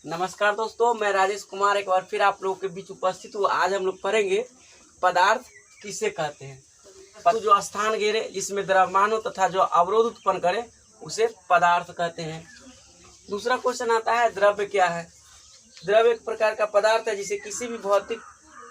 नमस्कार दोस्तों, मैं राजेश कुमार एक बार फिर आप लोगों के बीच उपस्थित हूँ। आज हम लोग पढ़ेंगे पदार्थ किसे कहते हैं। तो जो स्थान घेरे, जिसमें द्रव्यमान हो तथा जो अवरोध उत्पन्न करे उसे पदार्थ कहते हैं। दूसरा क्वेश्चन आता है, द्रव्य क्या है। द्रव्य एक प्रकार का पदार्थ है जिसे किसी भी भौतिक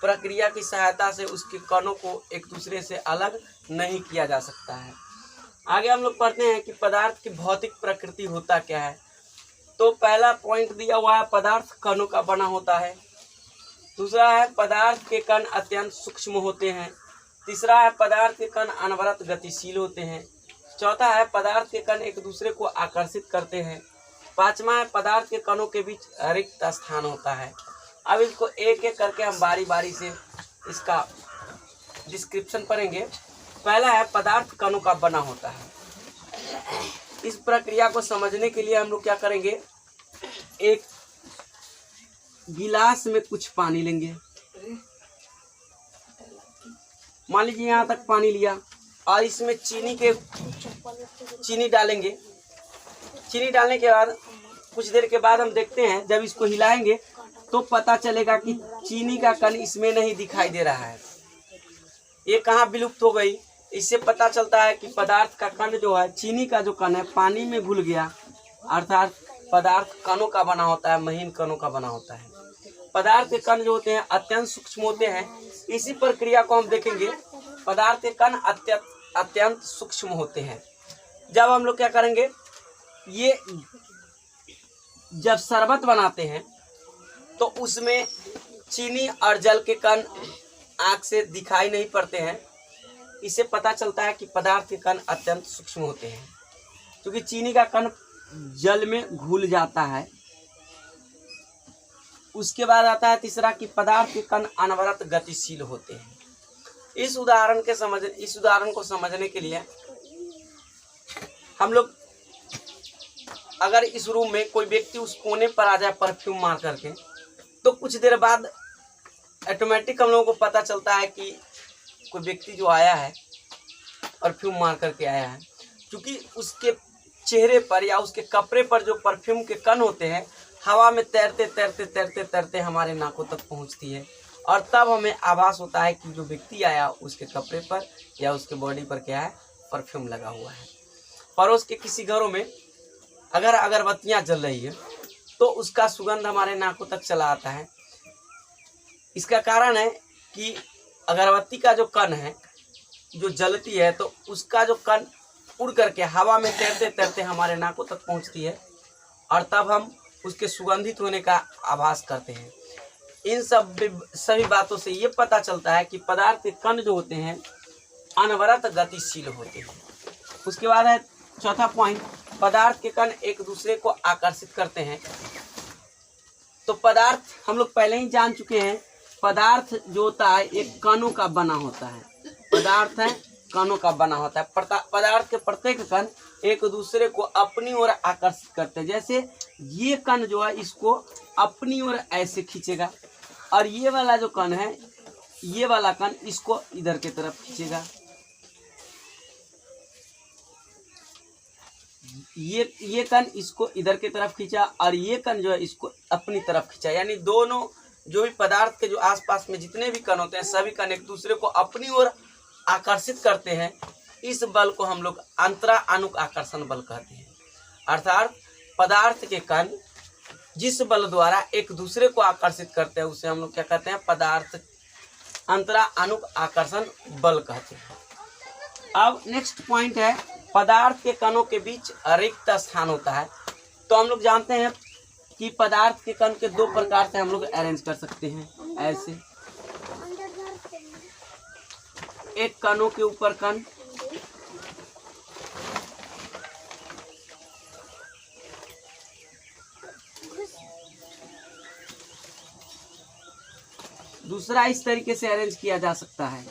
प्रक्रिया की सहायता से उसके कणों को एक दूसरे से अलग नहीं किया जा सकता है। आगे हम लोग पढ़ते हैं कि पदार्थ की भौतिक प्रकृति होता क्या है। तो पहला पॉइंट दिया हुआ है, पदार्थ कणों का बना होता है। दूसरा है, पदार्थ के कण अत्यंत सूक्ष्म होते हैं। तीसरा है, पदार्थ के कण अनवरत गतिशील होते हैं। चौथा है, पदार्थ के कण एक दूसरे को आकर्षित करते हैं। पांचवा है, पदार्थ के कणों के बीच रिक्त स्थान होता है। अब इसको एक एक करके हम बारी बारी से इसका डिस्क्रिप्शन पढ़ेंगे। पहला है, पदार्थ कणों का बना होता है। इस प्रक्रिया को समझने के लिए हम लोग क्या करेंगे, एक गिलास में कुछ पानी लेंगे। मान लीजिए यहाँ तक पानी लिया और इसमें चीनी डालेंगे। चीनी डालने के बाद कुछ देर के बाद हम देखते हैं, जब इसको हिलाएंगे तो पता चलेगा कि चीनी का कण इसमें नहीं दिखाई दे रहा है। ये कहाँ विलुप्त हो गई। इससे पता चलता है कि पदार्थ का कण जो है, चीनी का जो कण है, पानी में घुल गया। अर्थात पदार्थ कणों का बना होता है, महीन कणों का बना होता है। पदार्थ के कण जो होते हैं अत्यंत सूक्ष्म होते हैं। इसी प्रक्रिया को हम देखेंगे। पदार्थ के कण अत्यंत सूक्ष्म होते हैं। जब हम लोग क्या करेंगे, ये जब शरबत बनाते हैं तो उसमें चीनी और जल के कण आँख से दिखाई नहीं पड़ते हैं। इससे पता चलता है कि पदार्थ के कण अत्यंत सूक्ष्म होते हैं, क्योंकि चीनी का कण जल में घुल जाता है। उसके बाद आता है तीसरा कि पदार्थ के कण अनवरत गतिशील होते हैं। इस उदाहरण को समझने के लिए हम लोग, अगर इस रूम में कोई व्यक्ति उस कोने पर आ जाए परफ्यूम मार करके, तो कुछ देर बाद ऑटोमेटिक हम लोगों को पता चलता है कि कोई व्यक्ति जो आया है परफ्यूम मार करके आया है, क्योंकि उसके चेहरे पर या उसके कपड़े पर जो परफ्यूम के कण होते हैं हवा में तैरते तैरते तैरते तैरते हमारे नाकों तक पहुंचती है, और तब हमें आभास होता है कि जो व्यक्ति आया उसके कपड़े पर या उसके बॉडी पर क्या है, परफ्यूम लगा हुआ है। पड़ोस के किसी घरों में अगर अगरबत्तियाँ जल रही है तो उसका सुगंध हमारे नाकों तक चला आता है। इसका कारण है कि अगरबत्ती का जो कण है, जो जलती है, तो उसका जो कण उड़ करके हवा में तैरते तैरते हमारे नाकों तक पहुंचती है, और तब हम उसके सुगंधित होने का आभास करते हैं। इन सभी बातों से ये पता चलता है कि पदार्थ के कण जो होते हैं अनवरत गतिशील होते हैं। उसके बाद है चौथा पॉइंट, पदार्थ के कण एक दूसरे को आकर्षित करते हैं। तो पदार्थ हम लोग पहले ही जान चुके हैं, पदार्थ जो होता है एक कणों का बना होता है। पदार्थ है कणों का बना होता है। पदार्थ के प्रत्येक कण एक दूसरे को अपनी ओर आकर्षित करते हैं। जैसे ये कण जो है इसको अपनी ओर ऐसे खींचेगा, और ये वाला जो कण है, ये वाला कण इसको इधर की तरफ खींचेगा। ये कण इसको इधर की तरफ खींचा, और ये कण जो है इसको अपनी तरफ खींचा। यानी दोनों जो भी पदार्थ के जो आसपास में जितने भी कण होते हैं, सभी कण एक दूसरे को अपनी ओर आकर्षित करते हैं। इस बल को हम लोग अंतरानुक आकर्षण बल कहते हैं। अर्थात पदार्थ के कण जिस बल द्वारा एक दूसरे को आकर्षित करते हैं उसे हम लोग क्या कहते हैं, पदार्थ अंतरानुक आकर्षण बल कहते हैं। अब नेक्स्ट पॉइंट है, पदार्थ के कणों के बीच रिक्त स्थान होता है। तो हम लोग जानते हैं कि पदार्थ के कण के दो प्रकार से हम लोग अरेंज कर सकते हैं। ऐसे एक कणों के ऊपर कण, दूसरा इस तरीके से अरेंज किया जा सकता है।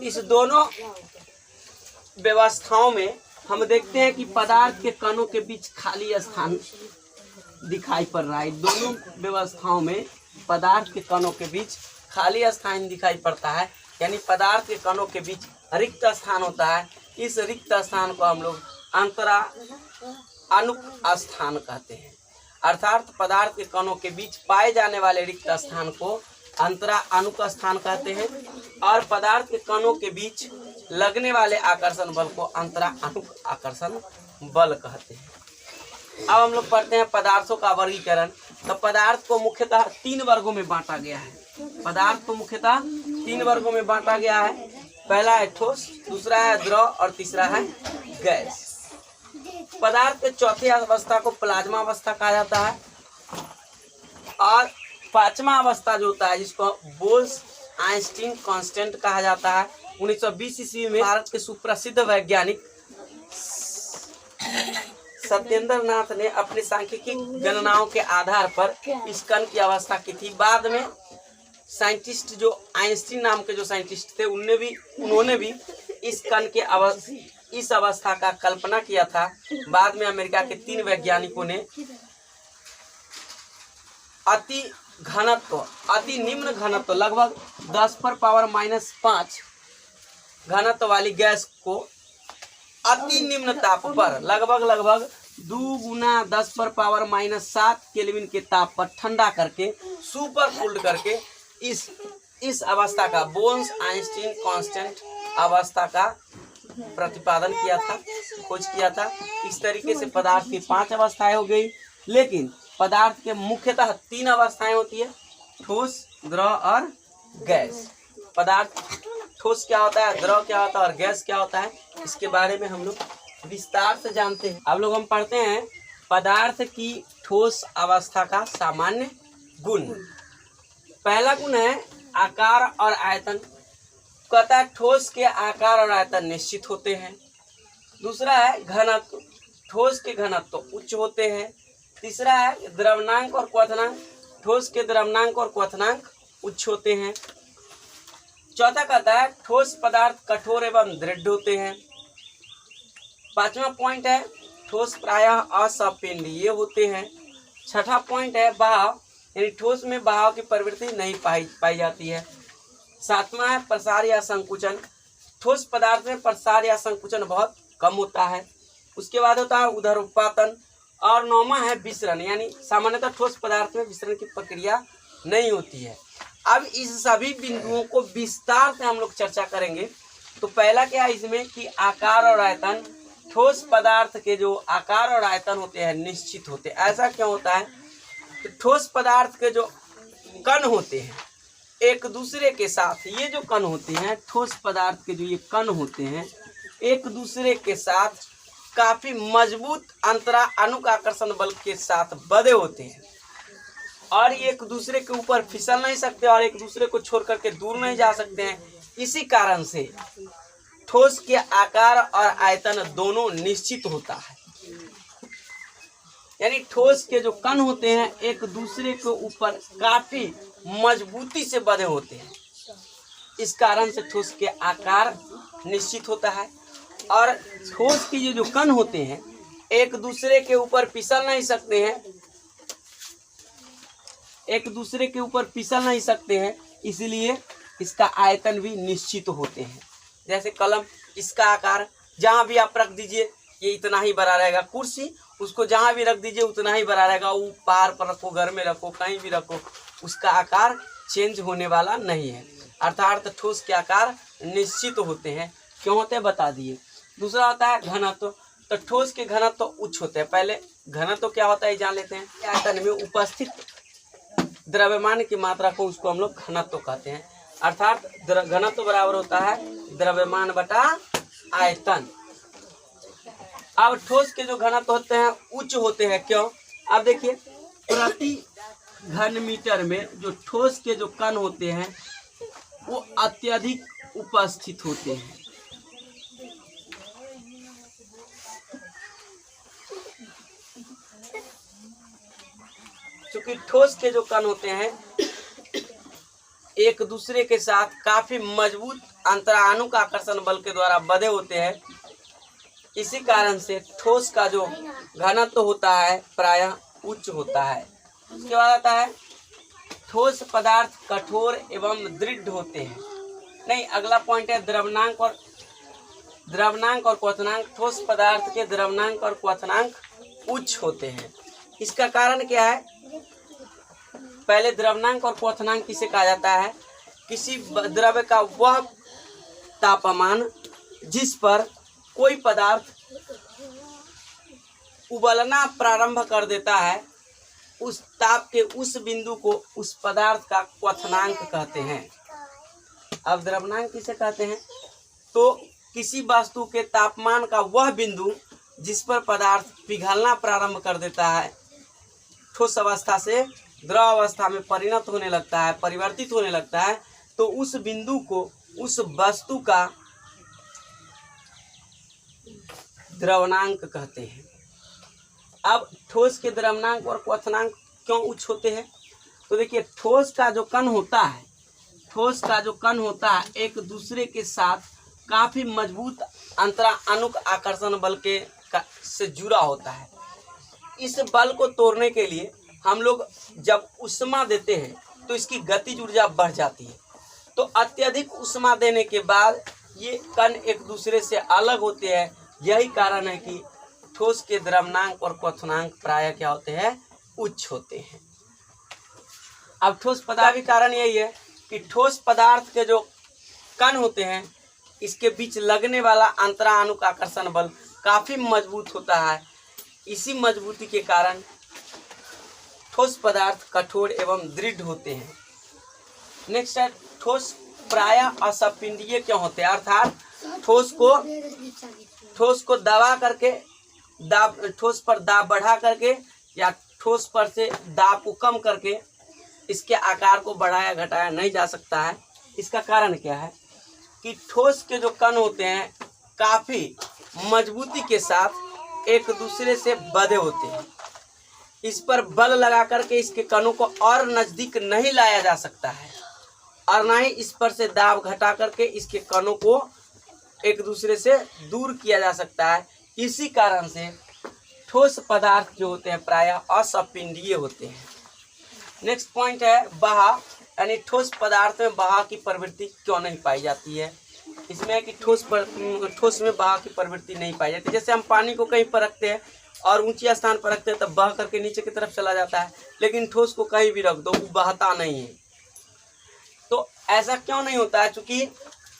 इस दोनों व्यवस्थाओं में हम देखते हैं कि पदार्थ के कणों के बीच खाली स्थान दिखाई पड़ रहा है। दोनों व्यवस्थाओं में पदार्थ के कणों के बीच खाली स्थान दिखाई पड़ता है, यानी पदार्थ के कणों के बीच रिक्त स्थान होता है। इस रिक्त स्थान को हम लोग अंतरा अनुक स्थान कहते हैं। अर्थात पदार्थ के कणों के बीच पाए जाने वाले रिक्त स्थान को अंतरा अनुक स्थान कहते हैं और पदार्थ के कणों के बीच लगने वाले आकर्षण बल को अंतरा अनुक आकर्षण बल कहते हैं। अब हम लोग पढ़ते हैं पदार्थों का वर्गीकरण। तो पदार्थ को मुख्यतः 3 वर्गों में बांटा गया है। पदार्थ को मुख्यतः 3 वर्गों में बांटा गया है। पहला है ठोस, दूसरा है द्रव और तीसरा है गैस। पदार्थ के चौथी अवस्था को प्लाज्मा अवस्था कहा जाता है और 5वां अवस्था जो होता है जिसको बोल्स-आइंस्टीन कांस्टेंट कहा जाता है। 1920 ईस्वी में भारत के सुप्रसिद्ध वैज्ञानिक सत्येंद्र नाथ ने अपनी सांख्यिकी गणनाओं के आधार पर इस कण की अवस्था की थी। बाद में साइंटिस्ट जो आइंस्टीन नाम के जो साइंटिस्ट थे उन्होंने भी इस कण के इस अवस्था का कल्पना किया था। बाद में अमेरिका के 3 वैज्ञानिकों ने अति निम्न घनत्व लगभग 10⁻⁻5 घनत्व वाली गैस को अति निम्न ताप पर लगभग 2 गुना 10⁻⁻7 केल्विन के ताप पर ठंडा करके सुपर कूल्ड करके इस अवस्था का बोल्स-आइंस्टीन कांस्टेंट अवस्था का प्रतिपादन किया था, खोज किया था। इस तरीके से पदार्थ की 5 अवस्थाएं हो गई। लेकिन पदार्थ के मुख्यतः 3 अवस्थाएं होती है, ठोस, द्रव और गैस। पदार्थ ठोस क्या होता है, द्रव क्या होता है और गैस क्या होता है, इसके बारे में हम लोग विस्तार से जानते हैं। अब लोग हम पढ़ते हैं पदार्थ की ठोस अवस्था का सामान्य गुण। पहला गुण है आकार और आयतन। कहता है ठोस के आकार और आयतन निश्चित होते हैं। दूसरा है घनत्व, ठोस के घनत्व उच्च होते हैं। तीसरा है द्रव्यनांक और क्वथनांक, ठोस के द्रव्यनांक और क्वथनांक उच्च होते हैं। चौथा कहता है ठोस पदार्थ कठोर एवं दृढ़ होते हैं। 5वां पॉइंट है ठोस प्रायः असंपीडनीय होते हैं। 6ठा पॉइंट है बहाव, यानी ठोस में बहाव की प्रवृत्ति नहीं पाई जाती है। 7वां है प्रसार या संकुचन, ठोस पदार्थ में प्रसार या संकुचन बहुत कम होता है। उसके बाद होता है उदरोत्पादन और 9वां है विसरण, यानी सामान्यतः ठोस पदार्थ में विसरण की प्रक्रिया नहीं होती है। अब इस सभी बिंदुओं को विस्तार से हम लोग चर्चा करेंगे। तो पहला क्या है इसमें कि आकार और आयतन। ठोस पदार्थ के जो आकार और आयतन होते हैं निश्चित होते हैं। ऐसा क्यों होता है? तो ठोस पदार्थ के जो कण होते हैं एक दूसरे के साथ, ये जो कण होते हैं ठोस पदार्थ के जो ये कण होते हैं एक दूसरे के साथ काफी मजबूत अंतरा अनुक आकर्षण बल के साथ बंधे होते हैं और ये एक दूसरे के ऊपर फिसल नहीं सकते और एक दूसरे को छोड़ करके दूर नहीं जा सकते हैं। इसी कारण से ठोस के आकार और आयतन दोनों निश्चित होता है, यानी ठोस के जो कण होते हैं एक दूसरे के ऊपर काफी मजबूती से बंधे होते हैं। इस कारण से ठोस के आकार निश्चित होता है और ठोस के ये जो कण होते हैं एक दूसरे के ऊपर फिसल नहीं सकते हैं, एक दूसरे के ऊपर फिसल नहीं सकते हैं, इसलिए इसका आयतन भी निश्चित होते हैं। जैसे कलम, इसका आकार जहाँ भी आप रख दीजिए ये इतना ही बड़ा रहेगा। कुर्सी, उसको जहाँ भी रख दीजिए उतना ही बड़ा रहेगा। वो पार पर रखो, घर में रखो, कहीं भी रखो, उसका आकार चेंज होने वाला नहीं है। अर्थात ठोस के आकार निश्चित होते हैं। क्यों होते हैं बता दिए। दूसरा होता है घनत्व। तो ठोस के घनत्व उच्च होते हैं। पहले घनत्व क्या होता है जान लेते हैं। आयतन में उपस्थित द्रव्यमान की मात्रा को उसको हम लोग घनत्व कहते हैं। अर्थात घनत्व बराबर होता है द्रव्यमान बटा आयतन। अब ठोस के जो घनत्व होते हैं उच्च होते हैं। क्यों? अब देखिए प्रति घन मीटर में जो ठोस के जो कण होते हैं वो अत्यधिक उपस्थित होते हैं। क्योंकि ठोस के जो कण होते हैं एक दूसरे के साथ काफी मजबूत अंतरानुक आकर्षण बल के द्वारा बंधे होते हैं। इसी कारण से ठोस का जो घनत्व होता है प्रायः उच्च होता है। उसके बाद आता है ठोस पदार्थ कठोर एवं दृढ़ होते हैं। नहीं, अगला पॉइंट है द्रवनांक और क्वथनांक। ठोस पदार्थ के द्रवनांक और क्वथनांक उच्च होते हैं। इसका कारण क्या है? पहले द्रवनांक और क्वथनांक किसे कहा जाता है? किसी द्रव्य का वह तापमान जिस पर कोई पदार्थ उबलना प्रारंभ कर देता है, उस ताप के उस बिंदु को उस पदार्थ का क्वथनांक कहते हैं। अब द्रवनांक किसे कहते हैं? तो किसी वस्तु के तापमान का वह बिंदु जिस पर पदार्थ पिघलना प्रारंभ कर देता है, ठोस अवस्था से द्रव अवस्था में परिणत होने लगता है, परिवर्तित होने लगता है, तो उस बिंदु को उस वस्तु का द्रवनांक कहते हैं। अब ठोस के द्रवनांक और क्वथनांक क्यों उच्च होते हैं? तो देखिए, ठोस का जो कण होता है एक दूसरे के साथ काफी मजबूत अंतरानुक आकर्षण बल से जुड़ा होता है। इस बल को तोड़ने के लिए हम लोग जब ऊष्मा देते हैं तो इसकी गतिज ऊर्जा बढ़ जाती है। तो अत्यधिक ऊष्मा देने के बाद ये कण एक दूसरे से अलग होते हैं। यही कारण है कि ठोस के द्रवनांक और क्वथनांक प्रायः क्या होते हैं? उच्च होते हैं। अब ठोस पदार्थ का कारण यही है कि ठोस पदार्थ के जो कण होते हैं, इसके बीच लगने वाला अंतरानुक आकर्षण बल काफी मजबूत होता है। इसी मजबूती के कारण ठोस पदार्थ कठोर एवं दृढ़ होते हैं। नेक्स्ट है, ठोस प्रायः असंपिंडीय क्यों होते हैं? अर्थात ठोस को दबा करके ठोस पर दाब बढ़ा करके या ठोस पर से दाब को कम करके इसके आकार को बढ़ाया घटाया नहीं जा सकता है। इसका कारण क्या है कि ठोस के जो कण होते हैं काफी मजबूती के साथ एक दूसरे से बंधे होते हैं। इस पर बल लगा करके इसके कणों को और नजदीक नहीं लाया जा सकता है और ना ही इस पर से दाब घटा करके इसके कणों को एक दूसरे से दूर किया जा सकता है। इसी कारण से ठोस पदार्थ जो होते हैं प्रायः असंपिंडीय होते हैं। नेक्स्ट पॉइंट है बहाव, यानी ठोस पदार्थ में बहाव की प्रवृत्ति क्यों नहीं पाई जाती है? इसमें है कि ठोस में बहाव की प्रवृत्ति नहीं पाई जाती। जैसे हम पानी को कहीं पर रखते हैं और ऊंचे स्थान पर रखते हैं तब बह करके नीचे की तरफ चला जाता है, लेकिन ठोस को कहीं भी रख दो वो बहता नहीं है। तो ऐसा क्यों नहीं होता है? क्योंकि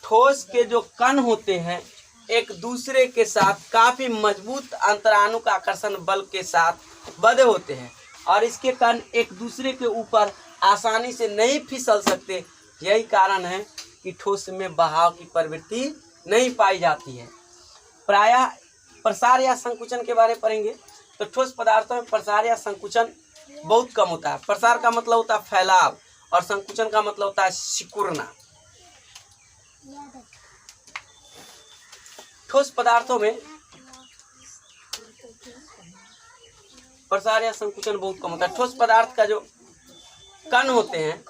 ठोस के जो कण होते हैं एक दूसरे के साथ काफी मजबूत अंतरानुक आकर्षण बल के साथ बंधे होते हैं और इसके कण एक दूसरे के ऊपर आसानी से नहीं फिसल सकते। यही कारण है कि ठोस में बहाव की प्रवृत्ति नहीं पाई जाती है। प्रायः प्रसार या संकुचन के बारे में पढ़ेंगे तो ठोस पदार्थों में प्रसार या संकुचन बहुत कम होता है। प्रसार का मतलब होता है फैलाव और संकुचन का मतलब होता है सिकुड़ना। ठोस पदार्थों में प्रसार या संकुचन बहुत कम होता है। ठोस पदार्थ का जो कण होते हैं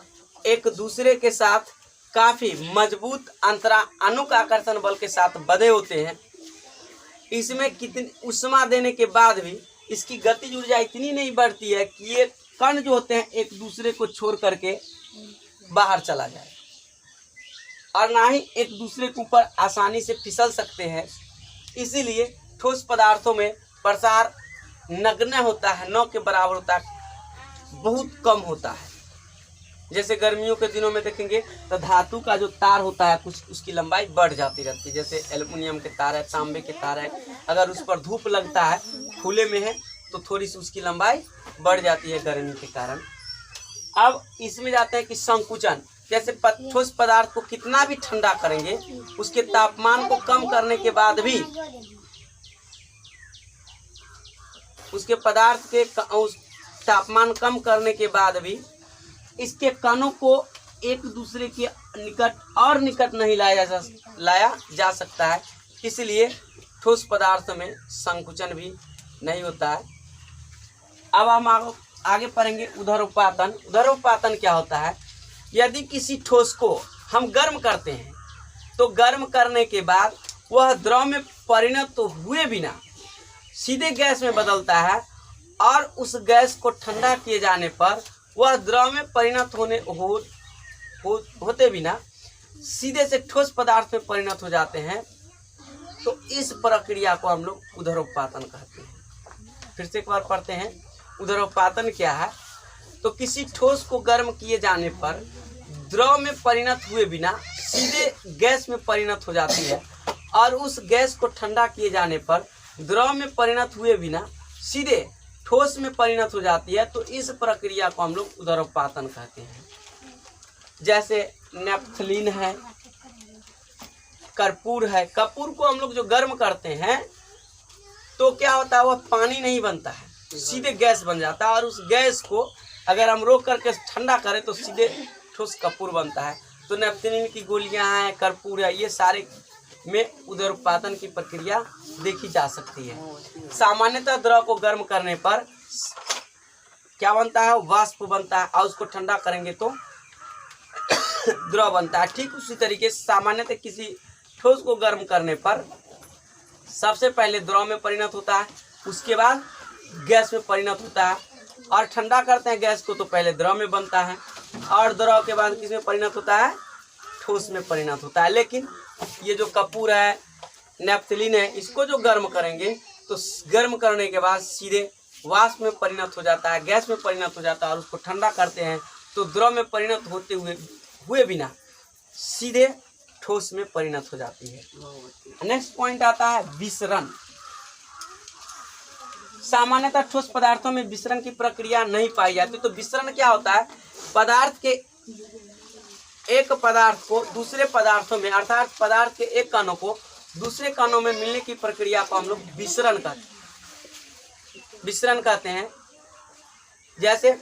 एक दूसरे के साथ काफी मजबूत अंतरानुक आकर्षण बल के साथ बंधे होते हैं। इसमें कितनी ऊष्मा देने के बाद भी इसकी गतिज ऊर्जा इतनी नहीं बढ़ती है कि ये कण जो होते हैं एक दूसरे को छोड़ करके बाहर चला जाए और ना ही एक दूसरे के ऊपर आसानी से फिसल सकते हैं। इसीलिए ठोस पदार्थों में प्रसार नगण्य होता है, न के बराबर होता है, बहुत कम होता है। जैसे गर्मियों के दिनों में देखेंगे तो धातु का जो तार होता है कुछ उसकी लंबाई बढ़ जाती रहती है। जैसे एल्युमिनियम के तार है, तांबे के तार है, अगर उस पर धूप लगता है, खुले में है तो थोड़ी सी उसकी लंबाई बढ़ जाती है गर्मी के कारण। अब इसमें जाते हैं कि संकुचन। जैसे ठोस पदार्थ को कितना भी ठंडा करेंगे उसके तापमान को कम करने के बाद भी उसके पदार्थ के तापमान कम करने के बाद भी इसके कणों को एक दूसरे के निकट नहीं लाया जा सकता है। इसलिए ठोस पदार्थ में संकुचन भी नहीं होता है। अब हम आगे पढ़ेंगे उदरोपातन। उदरोपातन क्या होता है? यदि किसी ठोस को हम गर्म करते हैं तो गर्म करने के बाद वह द्रव में परिणत तो हुए बिना सीधे गैस में बदलता है और उस गैस को ठंडा किए जाने पर वह द्रव में परिणत होते बिना सीधे से ठोस पदार्थ में परिणत हो जाते हैं, तो इस प्रक्रिया को हम लोग उदरोत्पादन कहते हैं। फिर से एक बार पढ़ते हैं, उदरोत्पादन क्या है? तो किसी ठोस को गर्म किए जाने पर द्रव में परिणत हुए बिना सीधे गैस में परिणत हो जाती है, और उस गैस को ठंडा किए जाने पर द्रव में परिणत हुए बिना सीधे ठोस में परिणत हो जाती है, तो इस प्रक्रिया को हम लोग उदरोत्पादन कहते हैं। जैसे नेफ्थलीन है, कर्पूर है। कपूर को हम लोग जो गर्म करते हैं तो क्या होता है, वह पानी नहीं बनता है, सीधे गैस बन जाता है, और उस गैस को अगर हम रोक करके ठंडा करें तो सीधे ठोस कपूर बनता है। तो नेफ्थलीन की गोलियां हैं, कर्पूर है, ये सारे में उदरोत्पादन की प्रक्रिया देखी जा सकती है। सामान्यतः द्रव को गर्म करने पर क्या बनता है, वाष्प बनता है, और उसको ठंडा करेंगे तो द्रव बनता है। ठीक उसी तरीके से सामान्यतः किसी ठोस को गर्म करने पर सबसे पहले द्रव में परिणत होता है, उसके बाद गैस में परिणत होता है, और ठंडा करते हैं गैस को तो पहले द्रव में बनता है, और द्रव के बाद किस में परिणत होता है, ठोस में परिणत होता है। लेकिन ये जो कपूर है, नेफ्थलीन है, इसको जो गर्म करेंगे तो गर्म करने के बाद सीधे वाष्प में परिणत हो जाता है, गैस में परिणत हो जाता है, और उसको ठंडा करते हैं तो द्रव में परिणत होते हुए बिना सीधे ठोस में परिणत हो जाती है। नेक्स्ट पॉइंट आता है विसरण। सामान्यतः ठोस पदार्थों में विसरण की प्रक्रिया नहीं पाई जाती। तो विसरण क्या होता है, पदार्थ के एक पदार्थ को दूसरे पदार्थों में, अर्थात पदार्थ के एक कणों को दूसरे कणों में मिलने की प्रक्रिया को हम लोग विसरण कहते हैं। जैसे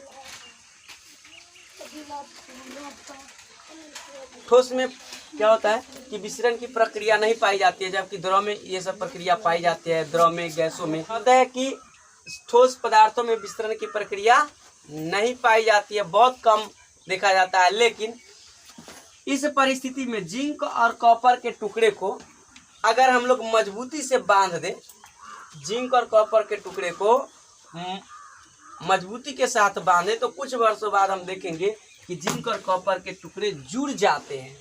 ठोस में क्या होता है कि विसरण की प्रक्रिया नहीं पाई जाती है, जबकि द्रव में ये सब प्रक्रिया पाई जाती है। द्रव में, गैसों में होता है कि ठोस पदार्थों में विसरण की प्रक्रिया नहीं पाई जाती है, बहुत कम देखा जाता है। लेकिन इस परिस्थिति में जिंक और कॉपर के टुकड़े को अगर हम लोग मजबूती से बांध दें, जिंक और कॉपर के टुकड़े को मजबूती के साथ बांधे, तो कुछ वर्षों बाद हम देखेंगे कि जिंक और कॉपर के टुकड़े जुड़ जाते हैं।